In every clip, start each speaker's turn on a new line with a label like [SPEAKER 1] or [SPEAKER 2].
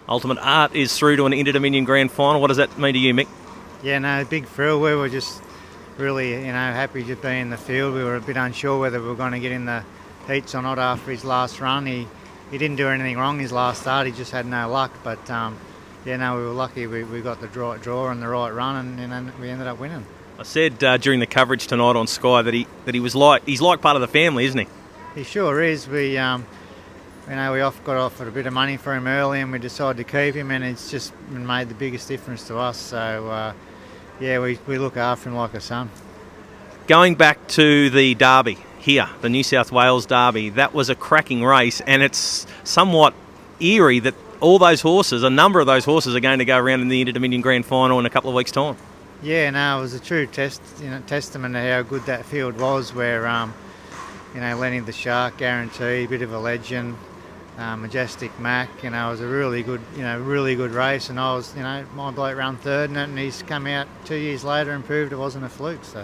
[SPEAKER 1] Ultimate Art is through to an Inter-Dominion Grand Final. What does that mean to you, Mick?
[SPEAKER 2] Yeah, no, big thrill. We were just really, happy to be in the field. We were a bit unsure whether we were going to get in the heats or not after his last run. He didn't do anything wrong his last start. He just had no luck. But we were lucky. We got the draw and the right run, and we ended up winning.
[SPEAKER 1] I said during the coverage tonight on Sky that he's like part of the family, isn't he?
[SPEAKER 2] He sure is. We got offered a bit of money for him early, and we decided to keep him, and it's just made the biggest difference to us. So we look after him like a son.
[SPEAKER 1] Going back to the Derby here, the New South Wales Derby, that was a cracking race, and it's somewhat eerie that a number of those horses are going to go around in the Inter-Dominion Grand Final in a couple of weeks' time.
[SPEAKER 2] Yeah, no, it was a true testament to how good that field was, where Lenny the Shark, Guarantee, bit of a legend, Majestic Mac, it was a really good race, and I was, my bloke ran third in it, and he's come out 2 years later and proved it wasn't a fluke. So,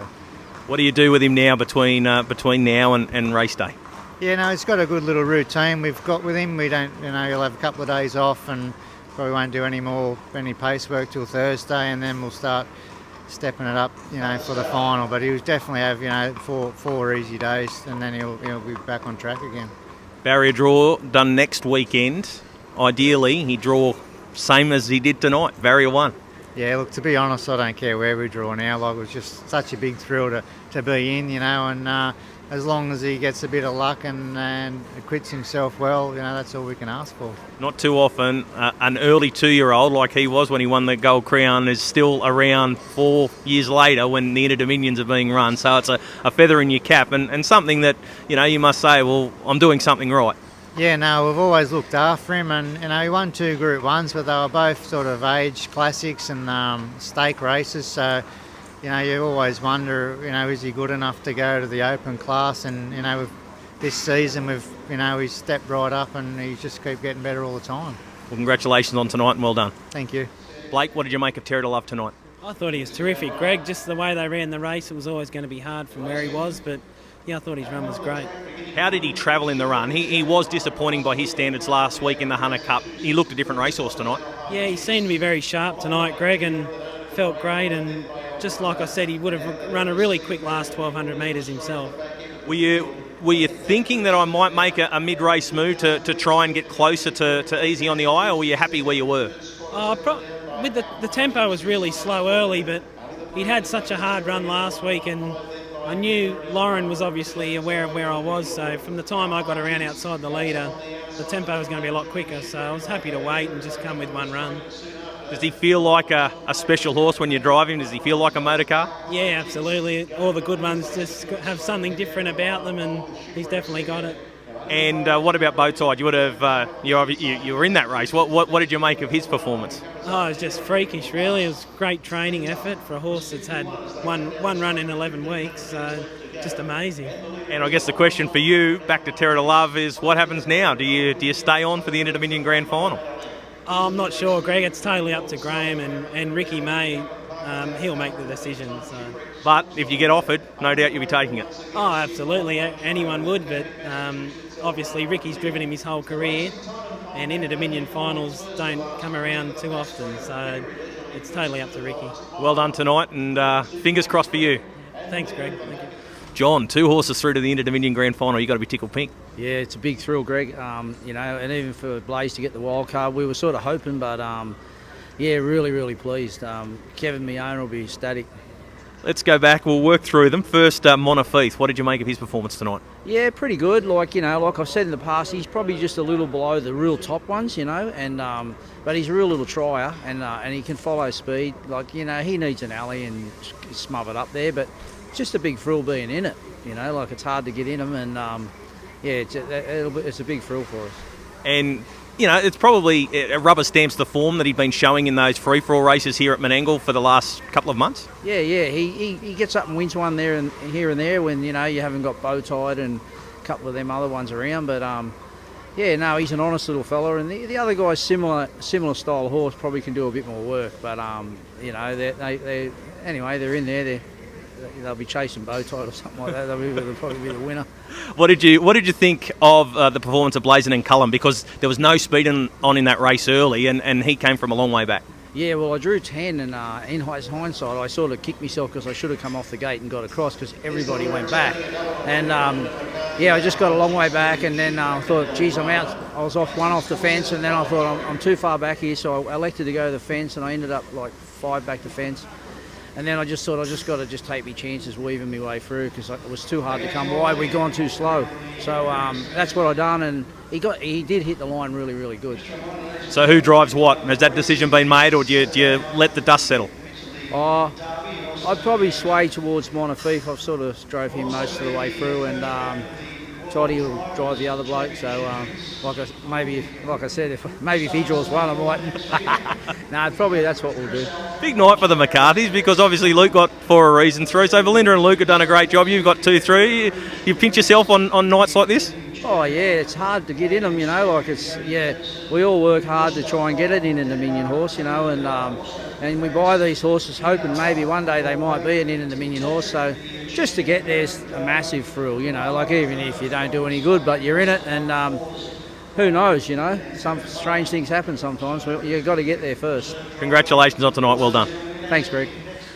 [SPEAKER 1] what do you do with him now between now and race day?
[SPEAKER 2] Yeah, no, he's got a good little routine we've got with him. We don't, he'll have a couple of days off and probably won't do any pace work till Thursday, and then we'll start stepping it up, for the final. But he'll definitely have, four easy days, and then he'll be back on track again. Barrier draw done next weekend. Ideally, he draw same as he did tonight, barrier 1. Yeah, look, to be honest, I don't care where we draw now. Like, it was just such a big thrill to be in, and as long as he gets a bit of luck and acquits himself well, that's all we can ask for. Not too often, an early 2-year-old like he was when he won the Gold Crown is still around 4 years later when the Inter-Dominions are being run. So it's a feather in your cap and something that, you must say, well, I'm doing something right. Yeah, no, we've always looked after him, and he won 2 Group 1s, but they were both sort of age classics and stake races, so you always wonder, is he good enough to go to the Open class? And with this season, he's stepped right up, and he just keeps getting better all the time. Well, congratulations on tonight, and well done. Thank you. Blake, what did you make of Terra to Love tonight?
[SPEAKER 3] I thought he was terrific, Greg. Just the way they ran the race, it was always going to be hard from where he was, but I thought his run was great.
[SPEAKER 1] How did he travel in the run? He was disappointing by his standards last week in the Hunter Cup. He looked a different racehorse tonight. Yeah,
[SPEAKER 3] he seemed to be very sharp tonight, Greg, and felt great. And just like I said, he would have run a really quick last 1,200 metres himself. Were
[SPEAKER 1] you thinking that I might make a mid-race move to try and get closer to easy on the eye, or were you happy where you were?
[SPEAKER 3] With the tempo was really slow early, but he'd had such a hard run last week, and I knew Lauren was obviously aware of where I was, so from the time I got around outside the leader, the tempo was going to be a lot quicker, so I was happy to wait and just come with one run.
[SPEAKER 1] Does he feel like a special horse when you drive him? Does he feel like a motor car?
[SPEAKER 3] Yeah, absolutely. All the good ones just have something different about them, and he's definitely got it.
[SPEAKER 1] And what about Bowtide? You would have you were in that race. What did you make of his performance?
[SPEAKER 3] Oh, it was just freakish, really. It was great training effort for a horse that's had one run in 11 weeks. So just amazing.
[SPEAKER 1] And I guess the question for you, back to Terra to Love, is what happens now? Do you stay on for the Inter-Dominion Grand Final?
[SPEAKER 3] Oh, I'm not sure, Greg. It's totally up to Graham and Ricky May. He'll make the decision. So.
[SPEAKER 1] But if you get offered, no doubt you'll be taking it.
[SPEAKER 3] Oh, absolutely. Anyone would, but obviously Ricky's driven him his whole career, and Inter-Dominion finals don't come around too often, so it's totally up to Ricky. Well done tonight, and fingers crossed for you. Thanks, Greg. Thank you.
[SPEAKER 1] John, 2 horses through to the Inter-Dominion Grand Final. You've got to be tickled pink.
[SPEAKER 4] Yeah, it's a big thrill, Greg. And even for Blaze to get the wild card, we were sort of hoping, but really, really pleased. Kevin, my owner, will be ecstatic.
[SPEAKER 1] Let's go back. We'll work through them. First, Montefiore. What did you make of his performance tonight?
[SPEAKER 4] Yeah, pretty good. Like I've said in the past, he's probably just a little below the real top ones, and but he's a real little trier, and he can follow speed. He needs an alley and smother it up there, but just a big thrill being in it. It's hard to get in them, and it's a big thrill for us.
[SPEAKER 1] And it's probably rubber stamps the form that he's been showing in those free-for-all races here at Menangle for the last couple of months.
[SPEAKER 4] Yeah, he gets up and wins one there and here and there when you haven't got Bowtide and a couple of them other ones around. But he's an honest little fella, and the other guy's similar style horse, probably can do a bit more work. But they're in there. they'll be chasing Bowtide or something like that. They'll probably be the winner.
[SPEAKER 1] What did you think of the performance of Blazin and Cullen? Because there was no speed on in that race early, and he came from a long way back.
[SPEAKER 4] Yeah, well, I drew 10, and in hindsight, I sort of kicked myself because I should have come off the gate and got across because everybody went back. And I just got a long way back, and then I thought, geez, I'm out. I was off the fence, and then I thought I'm too far back here, so I elected to go to the fence, and I ended up like 5 back the fence. And then I just thought I just got to take my chances weaving my way through because it was too hard to come wide. We'd gone too slow. So that's what I done, and he did hit the line really, really good.
[SPEAKER 1] So who drives what? Has that decision been made, or do you let the dust settle?
[SPEAKER 4] I'd probably sway towards Montefiore. I've sort of drove him most of the way through, and Toddy will drive the other bloke. So like I said, if he draws one, I might. No, probably that's what we'll do.
[SPEAKER 1] Big night for the McCarthys because obviously Luke got for a reason through. So Belinda and Luke have done a great job. You've got 2 through. You pinch yourself on nights like this?
[SPEAKER 4] Oh yeah, it's hard to get in them, we all work hard to try and get it in a Dominion horse, and we buy these horses hoping maybe one day they might be an Dominion horse. So just to get there's a massive thrill, even if you don't do any good, but you're in it, and who knows, some strange things happen sometimes. But you've got to get there first.
[SPEAKER 1] Congratulations on tonight. Well done.
[SPEAKER 4] Thanks, Greg.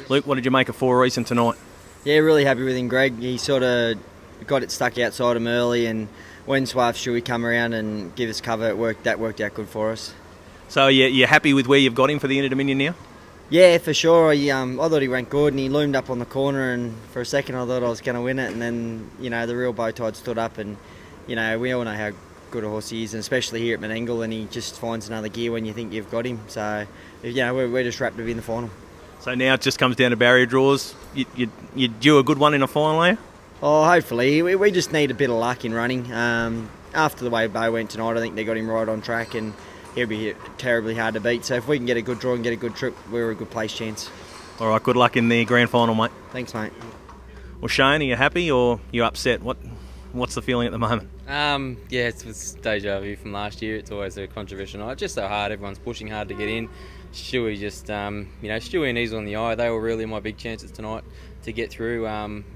[SPEAKER 1] Luke, what did you make of 4 recent tonight?
[SPEAKER 5] Yeah, really happy with him, Greg. He sort of got it stuck outside him early, and when Swaff Shuey come around and give us cover, it worked out good for us. So
[SPEAKER 1] you're happy with where you've got him for the Inter-Dominion now?
[SPEAKER 5] Yeah, for sure. I thought he went good, and he loomed up on the corner, and for a second I thought I was going to win it, and then the real Bowtide stood up, and we all know how good a horse he is, and especially here at Menangle, and he just finds another gear when you think you've got him. So we're just wrapped to be in the final. So now it just comes down to barrier draws. You due a good one in a final, are you? Oh, hopefully. We just need a bit of luck in running. After the way Bo went tonight, I think they got him right on track, and he'll be terribly hard to beat. So if we can get a good draw and get a good trip, we're a good place chance. All right, good luck in the grand final, mate. Thanks, mate. Well, Shane, are you happy or you upset? What's the feeling at the moment?
[SPEAKER 6] It's deja vu from last year. It's always a controversial night. It's just so hard. Everyone's pushing hard to get in. Stewie just, Stewie and Easel on the eye, they were really my big chances tonight to get through.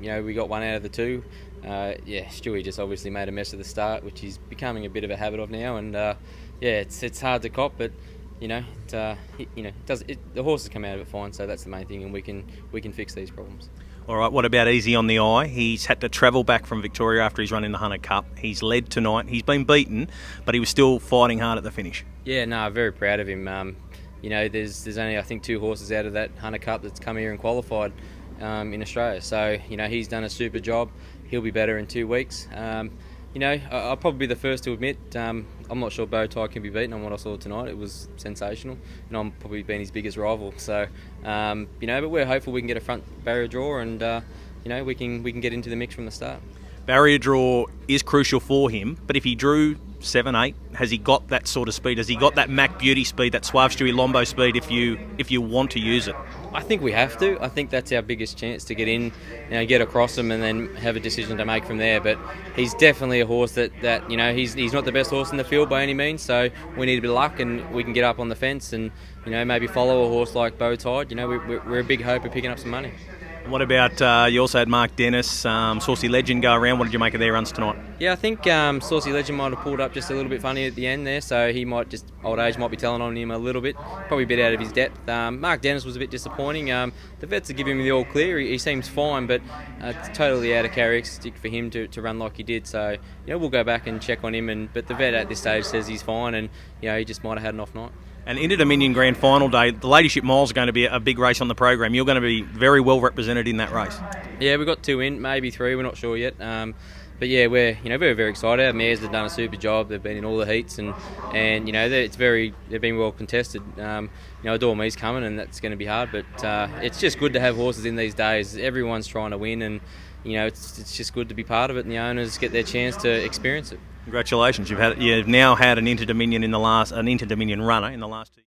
[SPEAKER 6] We got 1 out of the 2. Stewie just obviously made a mess at the start, which is becoming a bit of a habit of now. And it's hard to cop, but the horses come out of it fine, so that's the main thing, and we can fix these problems.
[SPEAKER 1] All right, what about Easy on the eye? He's had to travel back from Victoria after he's run in the Hunter Cup. He's led tonight. He's been beaten, but he was still fighting hard at the finish. Yeah, no, very proud of him. There's only, I think, 2 horses out of that Hunter Cup that's come here and qualified in Australia. So, he's done a super job. He'll be better in 2 weeks. I'll probably be the first to admit I'm not sure Bowtide can be beaten on what I saw tonight. It was sensational, and I'm probably been his biggest rival. So, but we're hopeful we can get a front barrier draw, and we can get into the mix from the start. Barrier draw is crucial for him, but if he drew 7, 8, has he got that sort of speed? Has he got that Mac Beauty speed, that Suave Stewie Lombo speed if you want to use it? I think we have to. I think that's our biggest chance to get in, get across him and then have a decision to make from there. But he's definitely a horse that he's not the best horse in the field by any means, so we need a bit of luck and we can get up on the fence and maybe follow a horse like Bowtide. We're a big hope of picking up some money. What about, you also had Mark Dennis, Saucy Legend go around. What did you make of their runs tonight? Yeah, I think Saucy Legend might have pulled up just a little bit funny at the end there, so he might just, old age might be telling on him a little bit, probably a bit out of his depth. Mark Dennis was a bit disappointing. The vets are giving him the all clear. He seems fine, but it's totally out of characteristic for him to run like he did. So, we'll go back and check on him, but the vet at this stage says he's fine, and he just might have had an off night. And Inter-Dominion Grand Final Day, the Ladyship Miles are going to be a big race on the program. You're going to be very well represented in that race. Yeah, we've got 2 in, maybe 3. We're not sure yet. But yeah, we're very, very excited. Our mares have done a super job. They've been in all the heats, and they've been well contested. Adore Me's coming, and that's going to be hard. But it's just good to have horses in these days. Everyone's trying to win, and it's just good to be part of it, and the owners get their chance to experience it. Congratulations! You've now had an Inter-Dominion runner in the last 2